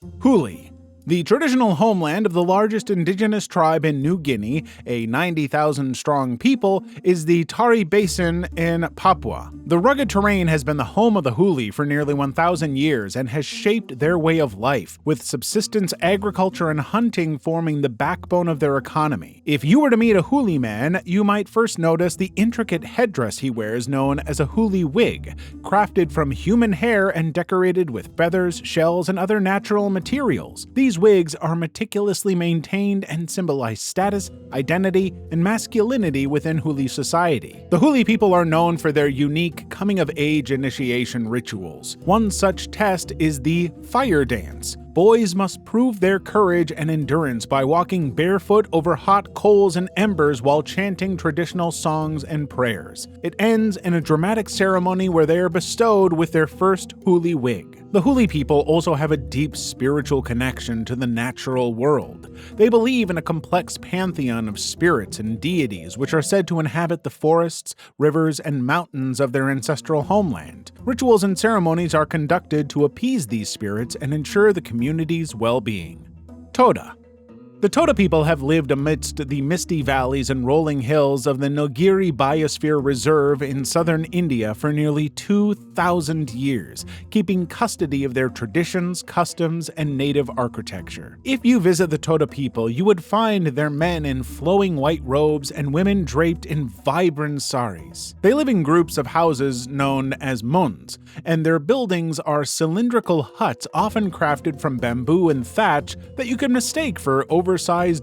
Huli. The traditional homeland of the largest indigenous tribe in New Guinea, a 90,000-strong people, is the Tari Basin in Papua. The rugged terrain has been the home of the Huli for nearly 1,000 years and has shaped their way of life, with subsistence agriculture and hunting forming the backbone of their economy. If you were to meet a Huli man, you might first notice the intricate headdress he wears known as a Huli wig, crafted from human hair and decorated with feathers, shells, and other natural materials. These wigs are meticulously maintained and symbolize status, identity, and masculinity within Huli society. The Huli people are known for their unique coming-of-age initiation rituals. One such test is the fire dance. Boys must prove their courage and endurance by walking barefoot over hot coals and embers while chanting traditional songs and prayers. It ends in a dramatic ceremony where they are bestowed with their first Huli wig. The Huli people also have a deep spiritual connection to the natural world. They believe in a complex pantheon of spirits and deities which are said to inhabit the forests, rivers, and mountains of their ancestral homeland. Rituals and ceremonies are conducted to appease these spirits and ensure the community's well-being. Toto. The Toto people have lived amidst the misty valleys and rolling hills of the Nilgiri Biosphere Reserve in southern India for nearly 2,000 years, keeping custody of their traditions, customs, and native architecture. If you visit the Toto people, you would find their men in flowing white robes and women draped in vibrant saris. They live in groups of houses known as muns, and their buildings are cylindrical huts often crafted from bamboo and thatch that you can mistake for oversized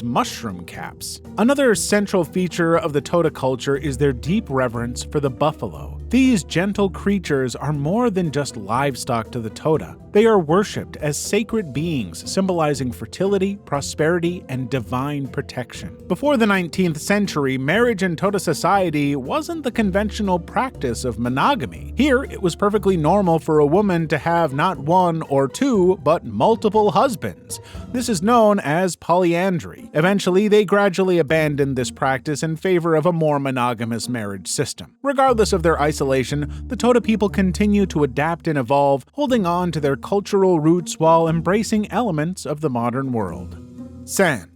mushroom caps. Another central feature of the Toto culture is their deep reverence for the buffalo. These gentle creatures are more than just livestock to the Toto. They are worshipped as sacred beings, symbolizing fertility, prosperity, and divine protection. Before the 19th century, marriage in Toto society wasn't the conventional practice of monogamy. Here, it was perfectly normal for a woman to have not one or two, but multiple husbands. This is known as polyandry. Eventually, they gradually abandoned this practice in favor of a more monogamous marriage system. Regardless of their isolation, the Toto people continue to adapt and evolve, holding on to their cultural roots while embracing elements of the modern world. San.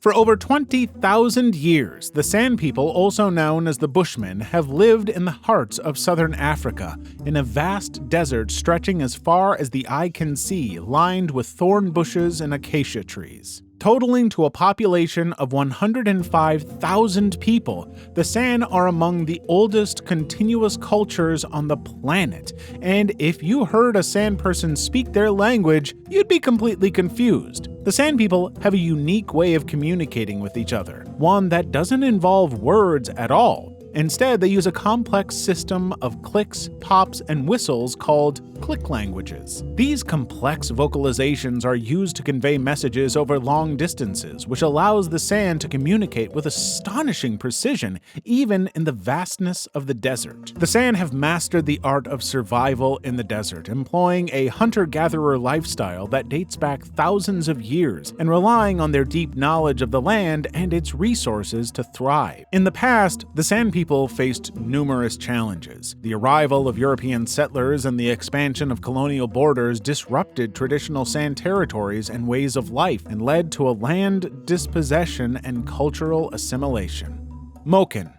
For over 20,000 years, the San people, also known as the Bushmen, have lived in the hearts of southern Africa, in a vast desert stretching as far as the eye can see, lined with thorn bushes and acacia trees. Totaling to a population of 105,000 people, the San are among the oldest continuous cultures on the planet, and if you heard a San person speak their language, you'd be completely confused. The San people have a unique way of communicating with each other, one that doesn't involve words at all. Instead, they use a complex system of clicks, pops, and whistles called click languages. These complex vocalizations are used to convey messages over long distances, which allows the San to communicate with astonishing precision, even in the vastness of the desert. The San have mastered the art of survival in the desert, employing a hunter-gatherer lifestyle that dates back thousands of years and relying on their deep knowledge of the land and its resources to thrive. In the past, the San people faced numerous challenges. The arrival of European settlers and the expansion of colonial borders disrupted traditional San territories and ways of life and led to a land dispossession and cultural assimilation. Mochen.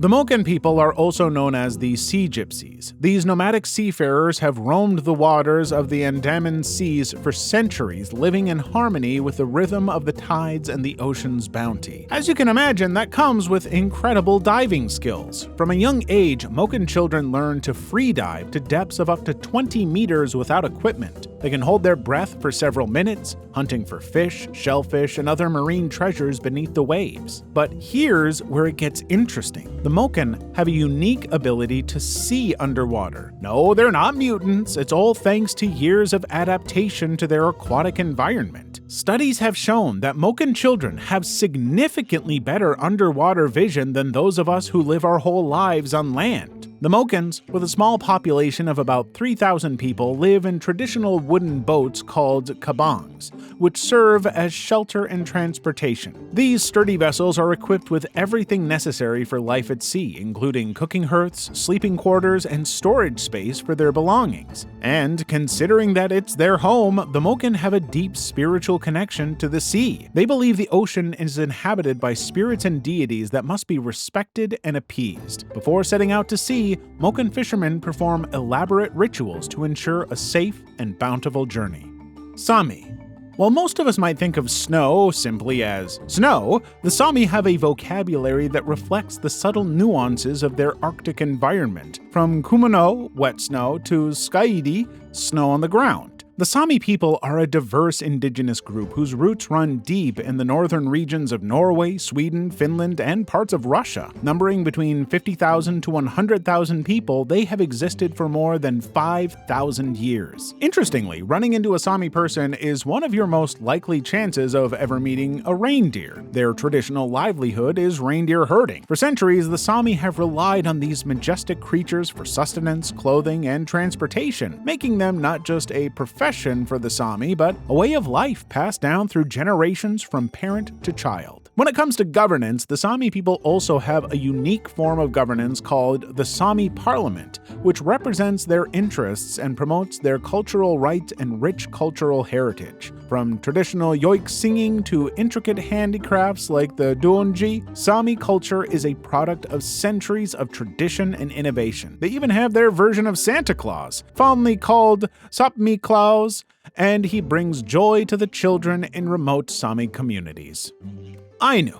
The Mochen people are also known as the Sea Gypsies. These nomadic seafarers have roamed the waters of the Andaman Seas for centuries, living in harmony with the rhythm of the tides and the ocean's bounty. As you can imagine, that comes with incredible diving skills. From a young age, Mochen children learn to free dive to depths of up to 20 meters without equipment. They can hold their breath for several minutes, hunting for fish, shellfish, and other marine treasures beneath the waves. But here's where it gets interesting. The Mochen have a unique ability to see underwater. No, they're not mutants. It's all thanks to years of adaptation to their aquatic environment. Studies have shown that Mochen children have significantly better underwater vision than those of us who live our whole lives on land. The Mochens, with a small population of about 3,000 people, live in traditional wooden boats called kabangs, which serve as shelter and transportation. These sturdy vessels are equipped with everything necessary for life at sea, including cooking hearths, sleeping quarters, and storage space for their belongings. And considering that it's their home, the Mochen have a deep spiritual connection to the sea. They believe the ocean is inhabited by spirits and deities that must be respected and appeased. Before setting out to sea, Mochen fishermen perform elaborate rituals to ensure a safe and bountiful journey. Sami. While most of us might think of snow simply as snow, the Sami have a vocabulary that reflects the subtle nuances of their Arctic environment, from kumano, wet snow, to skaidi, snow on the ground. The Sami people are a diverse indigenous group whose roots run deep in the northern regions of Norway, Sweden, Finland, and parts of Russia. Numbering between 50,000 to 100,000 people, they have existed for more than 5,000 years. Interestingly, running into a Sami person is one of your most likely chances of ever meeting a reindeer. Their traditional livelihood is reindeer herding. For centuries, the Sami have relied on these majestic creatures for sustenance, clothing, and transportation, making them not just a profession for the Sami, but a way of life passed down through generations from parent to child. When it comes to governance, the Sami people also have a unique form of governance called the Sami Parliament, which represents their interests and promotes their cultural rights and rich cultural heritage. From traditional yoik singing to intricate handicrafts like the duonji, Sami culture is a product of centuries of tradition and innovation. They even have their version of Santa Claus, fondly called Sapmi Claus, and he brings joy to the children in remote Sami communities. Ainu.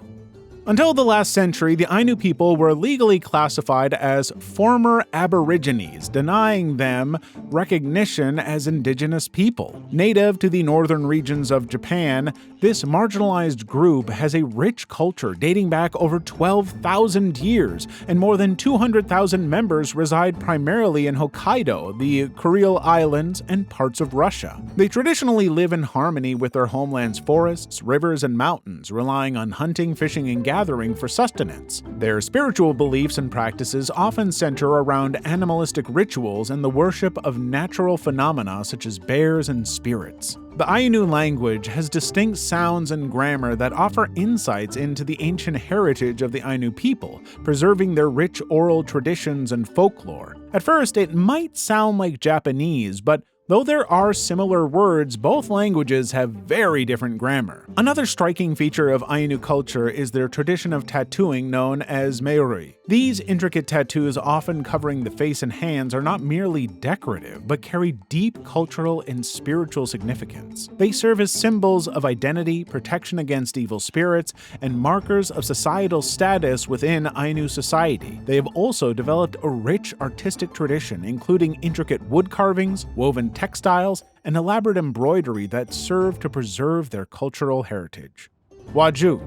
Until the last century, the Ainu people were legally classified as former Aborigines, denying them recognition as indigenous people. Native to the northern regions of Japan, this marginalized group has a rich culture dating back over 12,000 years, and more than 200,000 members reside primarily in Hokkaido, the Kuril Islands, and parts of Russia. They traditionally live in harmony with their homeland's forests, rivers, and mountains, relying on hunting, fishing, and gathering for sustenance. Their spiritual beliefs and practices often center around animalistic rituals and the worship of natural phenomena such as bears and spirits. The Ainu language has distinct sounds and grammar that offer insights into the ancient heritage of the Ainu people, preserving their rich oral traditions and folklore. At first, it might sound like Japanese, but though there are similar words, both languages have very different grammar. Another striking feature of Ainu culture is their tradition of tattooing known as Maori. These intricate tattoos, often covering the face and hands, are not merely decorative, but carry deep cultural and spiritual significance. They serve as symbols of identity, protection against evil spirits, and markers of societal status within Ainu society. They have also developed a rich artistic tradition, including intricate wood carvings, woven textiles, and elaborate embroidery that serve to preserve their cultural heritage. Waju.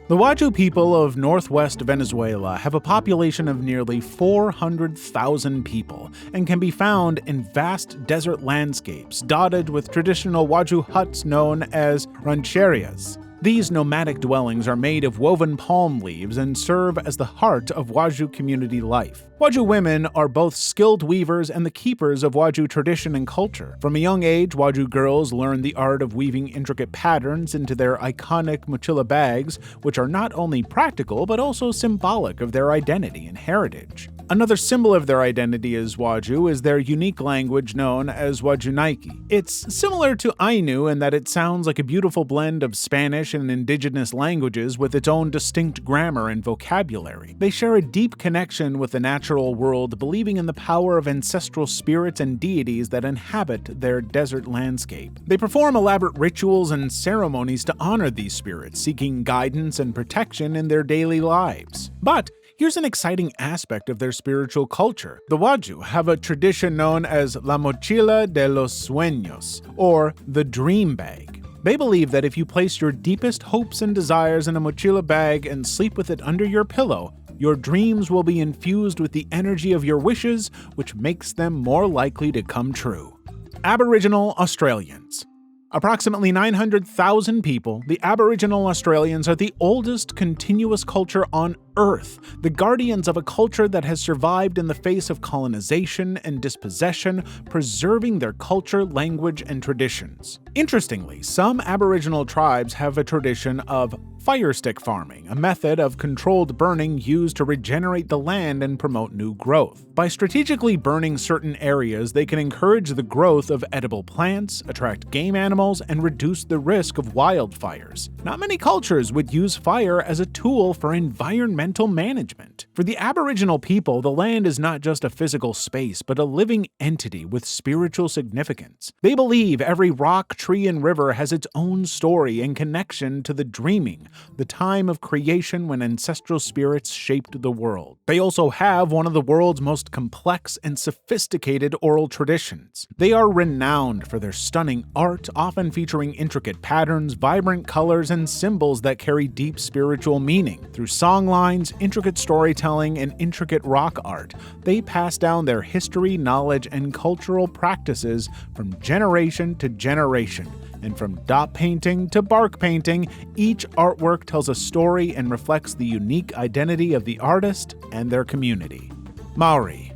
The Waju people of northwest Venezuela have a population of nearly 400,000 people and can be found in vast desert landscapes dotted with traditional Waju huts known as rancherias. These nomadic dwellings are made of woven palm leaves and serve as the heart of Waju community life. Waju women are both skilled weavers and the keepers of Waju tradition and culture. From a young age, Waju girls learn the art of weaving intricate patterns into their iconic mochila bags, which are not only practical but also symbolic of their identity and heritage. Another symbol of their identity as Waju is their unique language known as Wajunaiki. It's similar to Ainu in that it sounds like a beautiful blend of Spanish and indigenous languages with its own distinct grammar and vocabulary. They share a deep connection with the natural world, believing in the power of ancestral spirits and deities that inhabit their desert landscape. They perform elaborate rituals and ceremonies to honor these spirits, seeking guidance and protection in their daily lives. But here's an exciting aspect of their spiritual culture. The Waju have a tradition known as La Mochila de los Sueños, or the dream bag. They believe that if you place your deepest hopes and desires in a mochila bag and sleep with it under your pillow, your dreams will be infused with the energy of your wishes, which makes them more likely to come true. Aboriginal Australians. Approximately 900,000 people, the Aboriginal Australians are the oldest continuous culture on Earth, the guardians of a culture that has survived in the face of colonization and dispossession, preserving their culture, language, and traditions. Interestingly, some Aboriginal tribes have a tradition of fire stick farming, a method of controlled burning used to regenerate the land and promote new growth. By strategically burning certain areas, they can encourage the growth of edible plants, attract game animals, and reduce the risk of wildfires. Not many cultures would use fire as a tool for environmental management. For the Aboriginal people, the land is not just a physical space, but a living entity with spiritual significance. They believe every rock, tree, and river has its own story and connection to the dreaming, the time of creation when ancestral spirits shaped the world. They also have one of the world's most complex and sophisticated oral traditions. They are renowned for their stunning art, often featuring intricate patterns, vibrant colors, and symbols that carry deep spiritual meaning. Through songlines, intricate storytelling, and intricate rock art, they pass down their history, knowledge, and cultural practices from generation to generation. And from dot painting to bark painting, each artwork tells a story and reflects the unique identity of the artist and their community. Maori.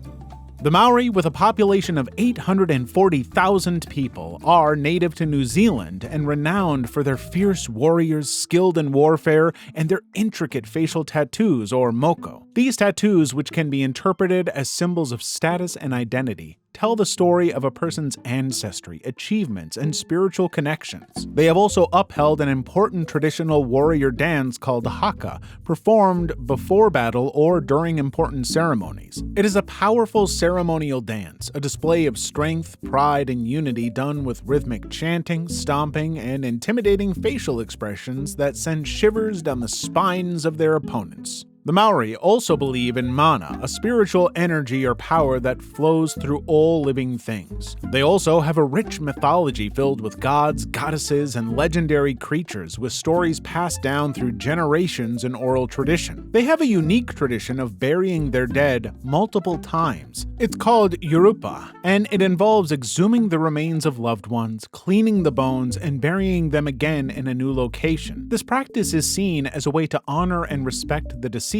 The Maori, with a population of 840,000 people, are native to New Zealand and renowned for their fierce warriors skilled in warfare and their intricate facial tattoos, or moko. These tattoos, which can be interpreted as symbols of status and identity, tell the story of a person's ancestry, achievements, and spiritual connections. They have also upheld an important traditional warrior dance called haka, performed before battle or during important ceremonies. It is a powerful ceremonial dance, a display of strength, pride, and unity done with rhythmic chanting, stomping, and intimidating facial expressions that send shivers down the spines of their opponents. The Maori also believe in mana, a spiritual energy or power that flows through all living things. They also have a rich mythology filled with gods, goddesses, and legendary creatures, with stories passed down through generations in oral tradition. They have a unique tradition of burying their dead multiple times. It's called Yurupa, and it involves exhuming the remains of loved ones, cleaning the bones, and burying them again in a new location. This practice is seen as a way to honor and respect the deceased,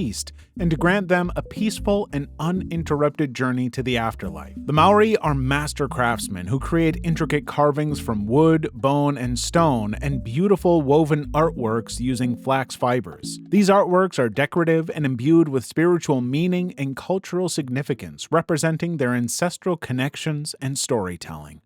and to grant them a peaceful and uninterrupted journey to the afterlife. The Maori are master craftsmen who create intricate carvings from wood, bone, and stone, and beautiful woven artworks using flax fibers. These artworks are decorative and imbued with spiritual meaning and cultural significance, representing their ancestral connections and storytelling.